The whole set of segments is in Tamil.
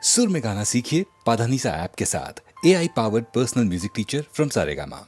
सुर में गाना सीखिए पाधानीसा ऐप के साथ। AI powered personal music teacher from Saregama.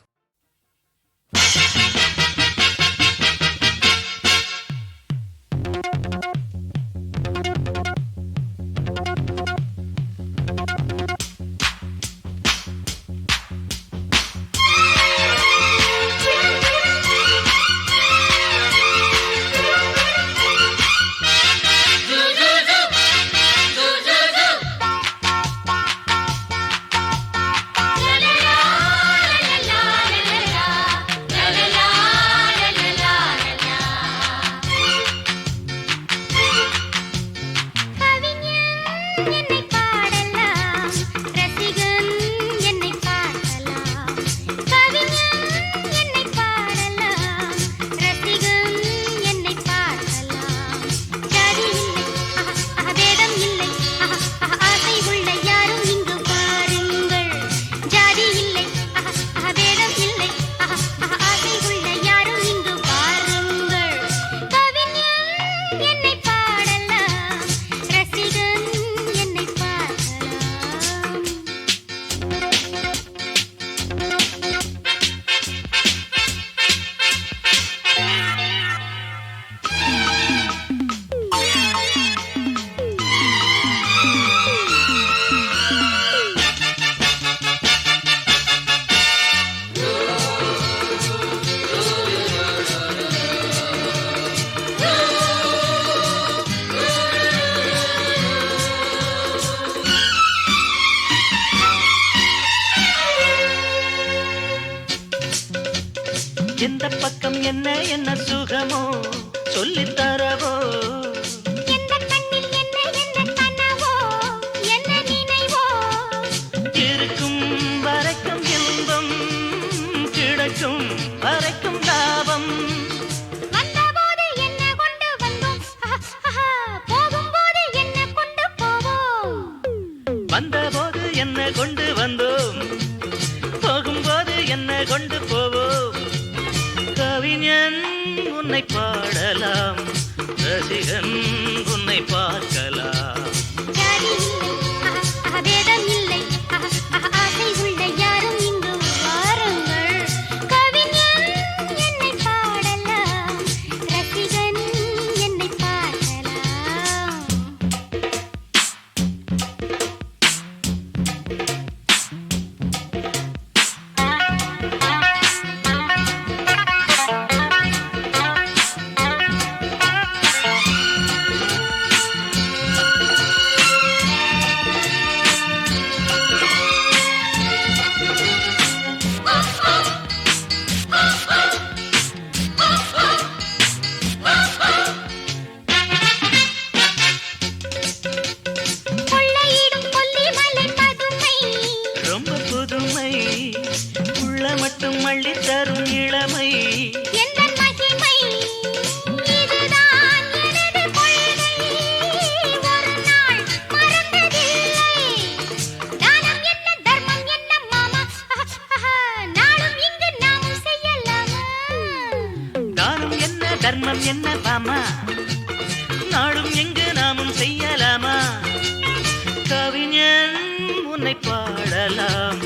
எந்த பக்கம் என்ன என்ன சுகமோ சொல்லித் தரவோ, எந்த கண்ணில் என்ன என்ன கனவோ என்ன நினைவோ, இருக்கும் வரைக்கும் இன்பம் கிடைக்கும் வரைக்கும் லாபம். வந்தபோது என்ன கொண்டு வந்தோம், போகும்போது என்ன கொண்டு போவோம். வந்தபோது என்ன கொண்டு வந்தோம், போகும்போது என்ன கொண்டு போவோம். கவிஞன் உன்னை பாடலாம், ரசிகன் உன்னை பார்க்கலாம். ஜாதி இல்லை, பேதம் இல்லை, ஆசை உள்ள யாரும் இங்கு வாருங்கள். கவிஞன் என்னை பாடலாம், ரசிகன் என்னை பார்க்கலாம். கொள்ளையிடும் கொல்லிமலை பதுமை, ரொம்ப புதுமை, உள்ள மட்டும் அள்ளி தரும் இளமை. எந்தன் மகிமை, இதுதான் எனது கொள்கை, ஒரு நாள் மறந்ததில்லை. தானம் என்ன தர்மம் என்ன மாமா, நாளும் இங்கு நாமும் செய்யலாமா. தானம் என்ன தர்மம் என்ன பாமா, நாடும் எங்கு நாமும் செய்யலாமா. கவிஞன் உன்னை பாடலாம்,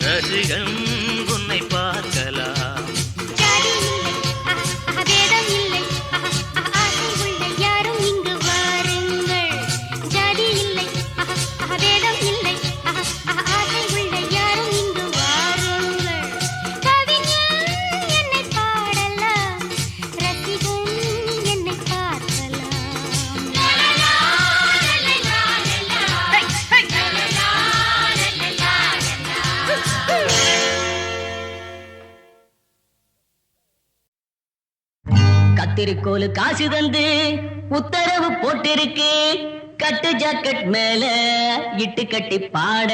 ரசிகன் உன்னை பார்க்கலாம். ஜாதி இல்லை, பேதம் இல்லை, ஆசை உள்ள யாரும் இங்கு வாருங்கள். ஜாதி இல்லை, பேதம் இல்லை, ஆசை உள்ள யாரும் இங்கு வாருங்கள். கவிஞன் என்னை பாடலாம், ரசிகன் என்னை பார்க்கலாம். கத்திரிக்கோலு காசு தந்து உத்தரவு போட்டிருக்கு, கட்டு ஜாக்கெட் மேல இட்டு கட்டி பாட.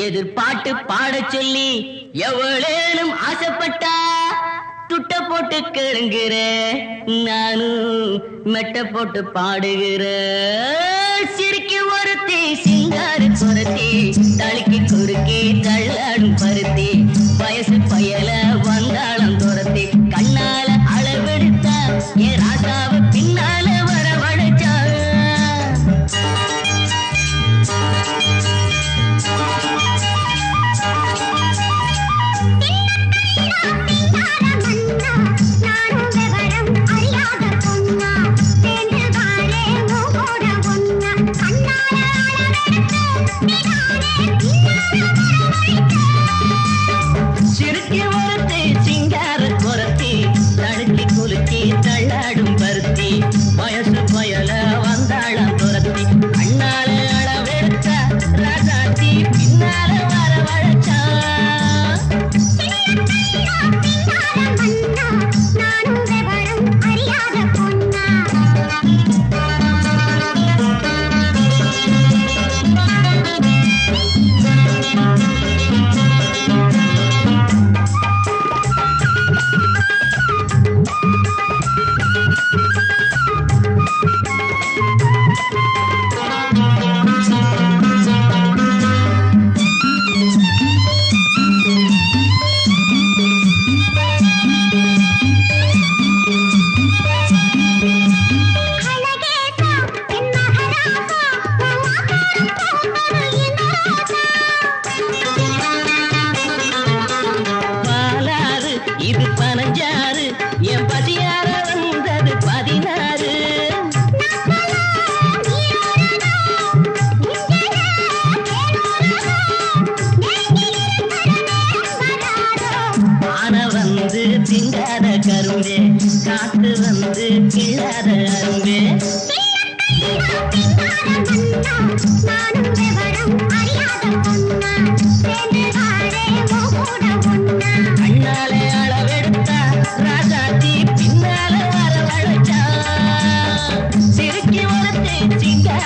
எதிர்பாட்டு பாட சொல்லி எவ்வளேனும் ஆசைப்பட்டா, துட்ட போட்டு கேளுங்கிற நானும் மெட்ட போட்டு பாடுகிற. சிரிக்கு ஒருத்தி சிங்காரு குரத்தி, தளிக்கு குறுக்கி தள்ளாடும் பருத்தி, வயசு பயல வந்தாளம் துரத்தி, கண்ணால அளவெடுத்தா என் ராசாவை பின்னால வரவழைச்சா.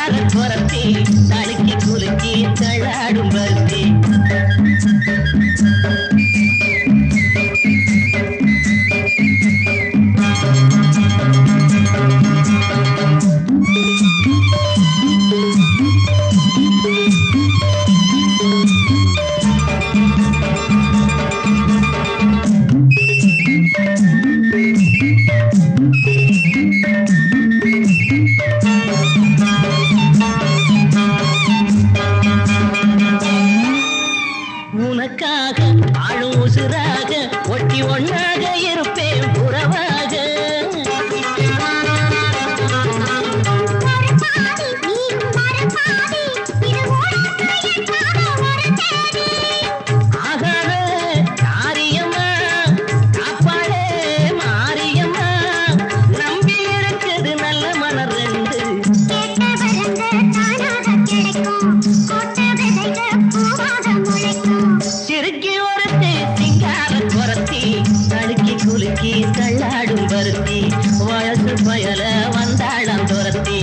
சிங்கார குரத்தி தடுக்கி குலுக்கி தள்ளாடும் பருத்தி உனக்காக ஆளும் உசுராக ஒட்டி ஒன்னாக இருப்பேன் புறவாக ஆகாத காரியம்மா காப்பாளே மாரியம்மா நம்பி இருக்குது நல்ல மலர் ரெண்டு சிறுக்கி ஒருத்தி சிங்கார குரத்தி தடுக்கி குலுக்கி தள்ளாடும் பருத்தி வயசு பயல வந்தாளம் துரத்தி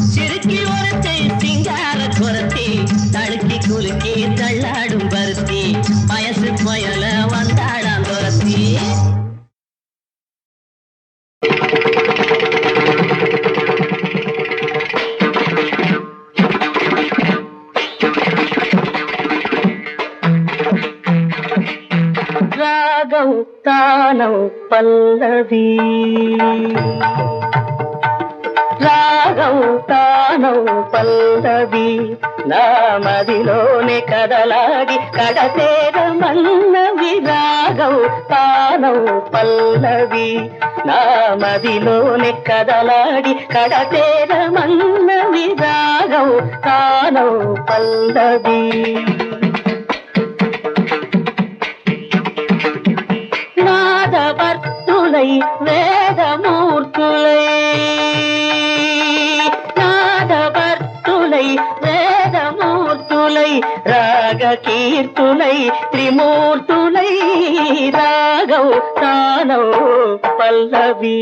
சிறுக்கி ஒருத்தி சிங்கார குரத்தி தடுக்கி குலுக்கி தள்ளாடும் பருத்தி வயசு பயல வந்தாளம் துரத்தி రాగం తానం పల్లవి రాగం తానం పల్లవి నా మదిలోనే కదలాడి కడతేర మన్నవి రాగం తానం పల్లవి నా మదిలోనే కదలాడి కడతేర మన్నవి రాగం తానం పల్లవి நாதவர்த்துளை வேதமூர்த்துளை நாதவர்த்துளை வேதமூர்த்துளை ராக கீர்த்துளை திரிமூர்த்துளை ராகவ் தானவ் பல்லவி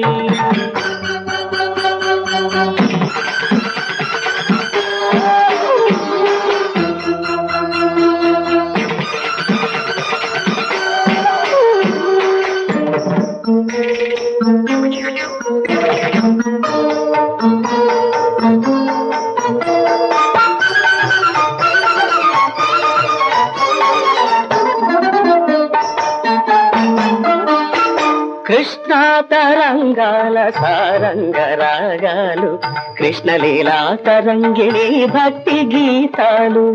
కృష్ణ తరంగాల సారంగ రాగాలు కృష్ణలీలా తరంగిణి భక్తి గీతాలు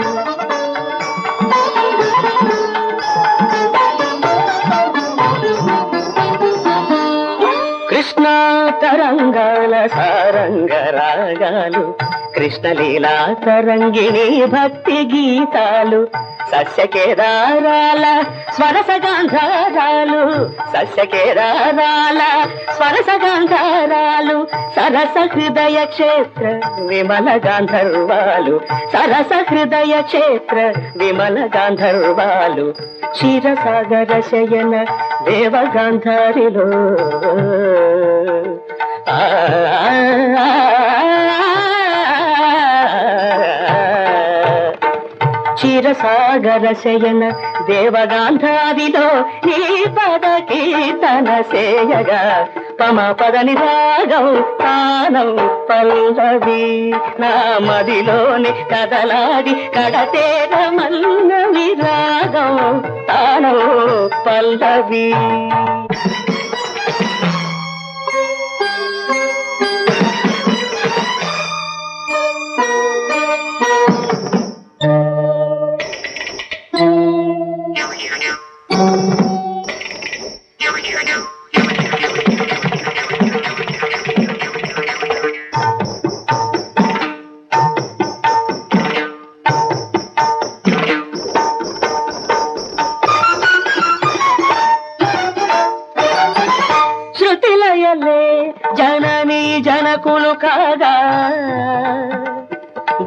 కృష్ణ తరంగాల సారంగ రాగాలు కృష్ణలీలా తరంగిణి భక్తి గీతాలు సస్యకేదారాల స్వరసగాంధారాలు సస్యకేదారాల స్వరసగాంధారాలు సరస హృదయ క్షేత్ర విమల గాంధర్వాలు సరస హృదయ క్షేత్ర విమల గాంధర్వాలు క్షీరసాగర శయన దేవగాంధారిలో క్షీరసాగర శయన దేవగాంధారిలో నీ పద కీర్తన సేయగా పమ పదని రాగం తానం పల్లవి నా మదిలోని కదలాడి కడతేర మన్నవి రాగం తానం పల్లవి శృతిలయలే జననీ జనకులు కాగా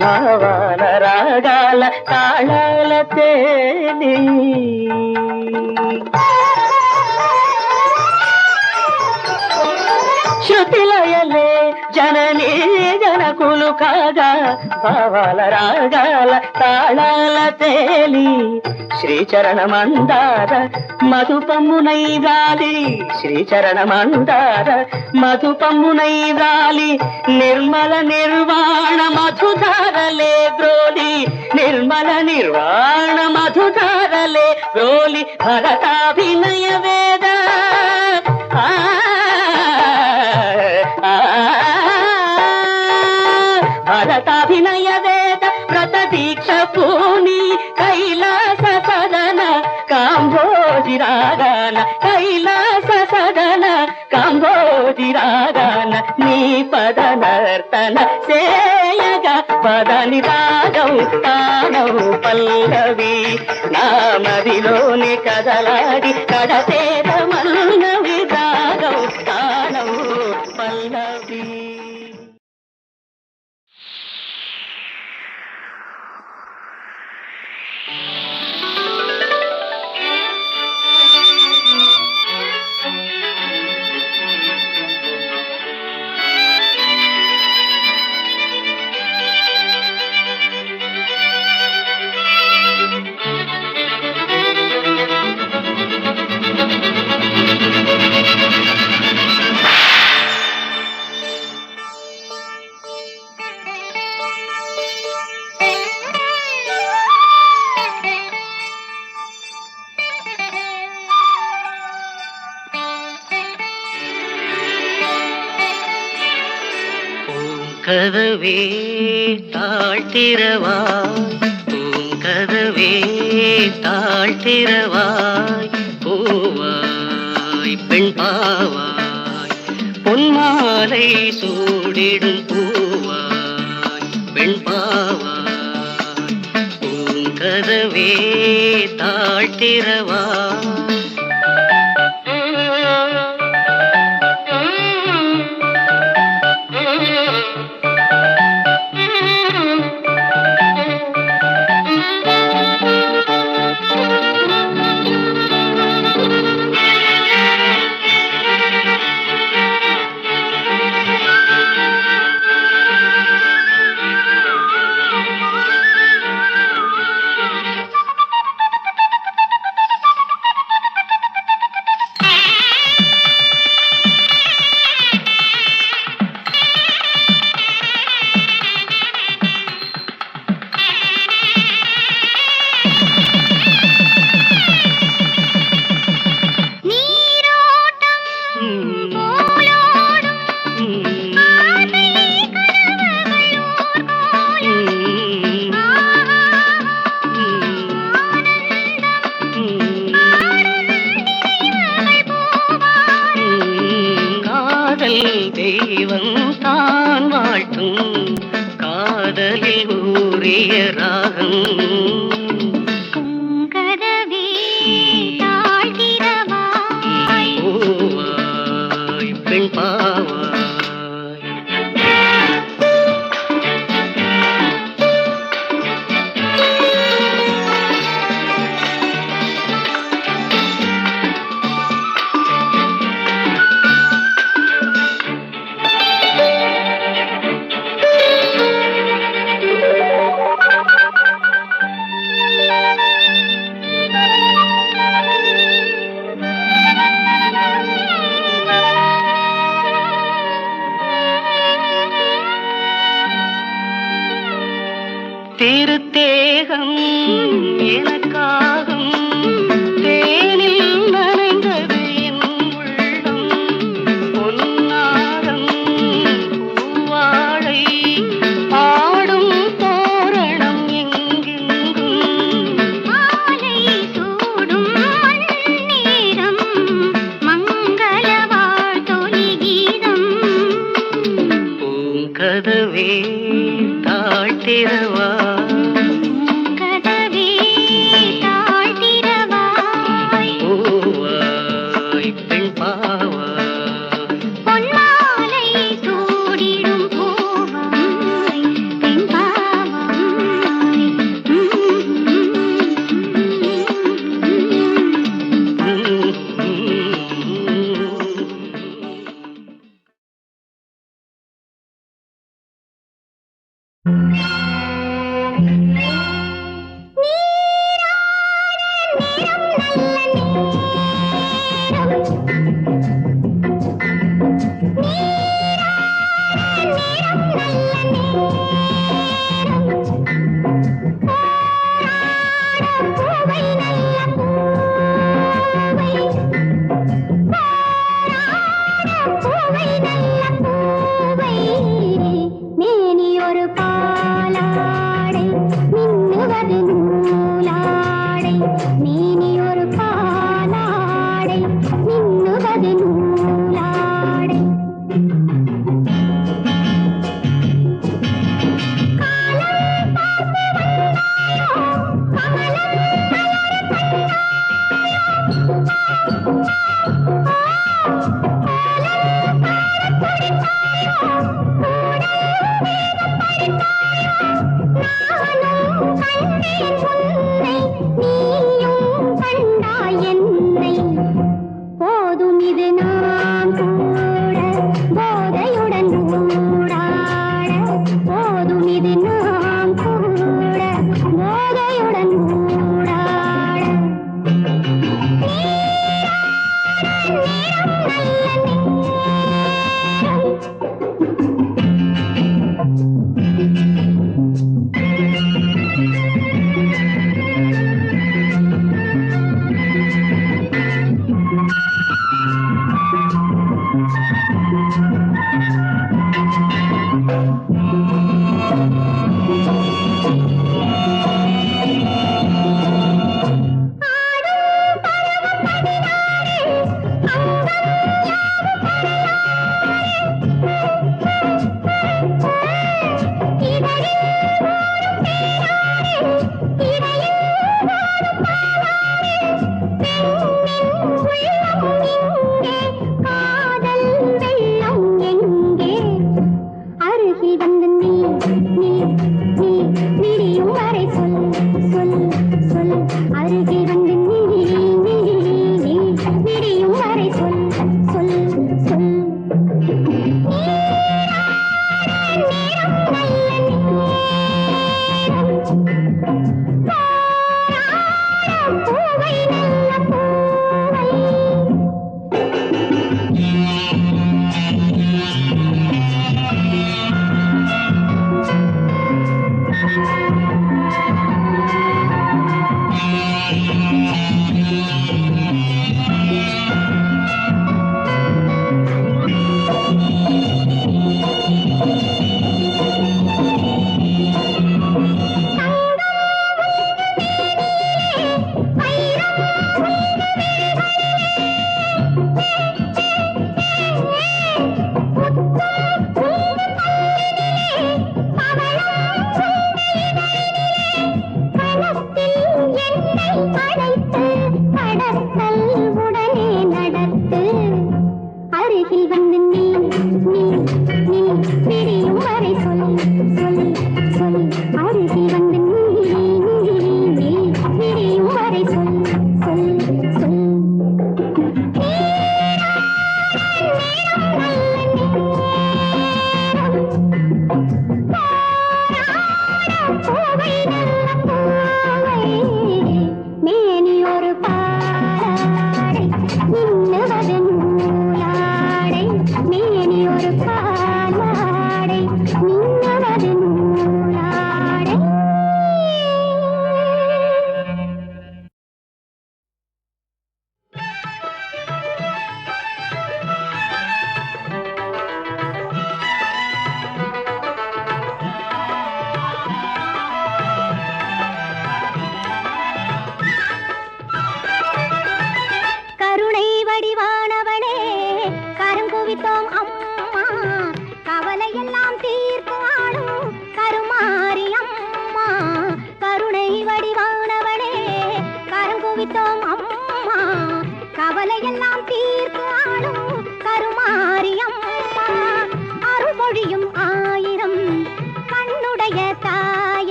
భావాల రాగాల తాళాల తేలి శృతిలయలే జననీ జనకులు కాగా భావాల రాగాల తాళాల తేలి శ్రీచరణమందార మధుపమునైదాలి శ్రీచరణమందార మధుపమునైదాలి నిర్మల నిర్వాణ మధుధారలే గ్రోలి నిర్మల నిర్వాణ మధుధారలే గ్రోలి భరతాభినయ వేద భరతాభినయ వేద వ్రత దీక్ష పూని కైలాస సదన కాంభోజి రాగాన కైలాస సదన కాంభోజి రాగాన నీ పద నర్తన సేయగ పదని రాగం తానౌ పల్లవి నామదిలోని కదలాడి కడతేర మల్లవి రాగం తానౌ పల్లవి. கதவே தாழ்த்திரவாய் பூங்கதவே தாழ்த்திரவாய் பூவாய் பெண் பாவாய் பொன்மாலை சூடிடும் பூவாய் பெண் பாவாய் பூங்கதவே தாழ்த்திரவாய். தெய்வம் தான் வாழ்த்தும் காதலில் ஊறிய ராகம் கதவே தாழ்த்திரவாய் பூவாய் பெண் பாவாய். திருத்தேகம் எனக்காகும் தேனில் நனைந்தது என் உள்ளம் பொன்னாரம் பூவாழை ஆடும் தோரணம் எங்கெங்கும் மாலை சூடும் மண்ணீரம் மங்கள வாழ்த்தொலி கீதம் பூங்கதவே தாழ்த்திரவா இது நாம் கூட போதையுடன் ஊடாட போதும் இது நாம் கூட போதையுடன் ஊடாட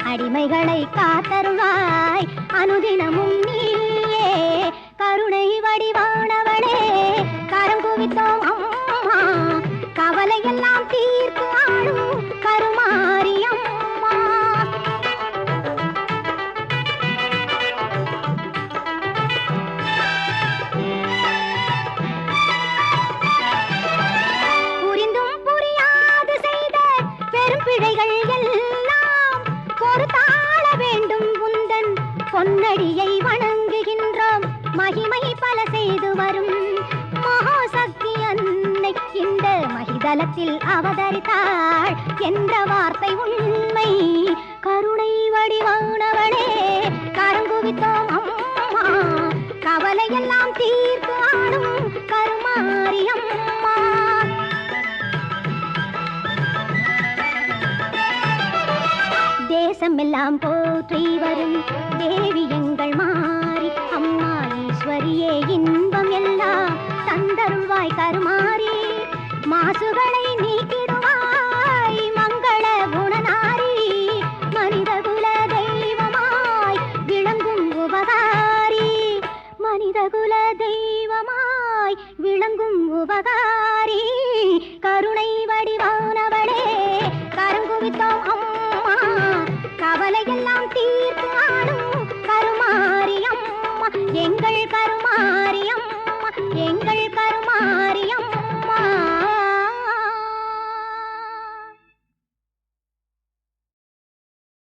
அடிமைகளை காத்தருள்வாய் அனுதினமும் நீயே கருணை வடிவானவளே கரம் குவித்தோம் அம்மா கவலையெல்லாம் தீர்த்து ஆளும் கருமாரியம்மா புரிந்தும் புரியாது செய்த பெரும் பிழைகள் எல்லாம் பொறுத்தாள வேண்டும் உந்தன் பொன்னடியை வணங்குகின்றோம் மகிமை பல செய்து வரும் மகாசக்தி அன்னை இந்த மகிதலத்தில் அவதரித்தாள் என்ற வார்த்தை உண்மை கருணை வடிவானவளே கரங்குவித்தோம் அம்மா கவலையெல்லாம் தீர்த்து ஆளும் கருமாரியம்மா தேசமெல்லாம் போற்றி வரும் தேவி எங்கள் மாறி அம்மா ஈஸ்வரியே இன்பம் எல்லாம் தந்தருள்வாய் கருமாறி மாசுகளை நீக்கிடுவாய் மங்கள குணநாரி மனித குல தெய்வமாய் விளங்கும் உபகாரி மனித குல தெய்வமாய் தவித்தோம் அம்மா கவலையெல்லாம் தீ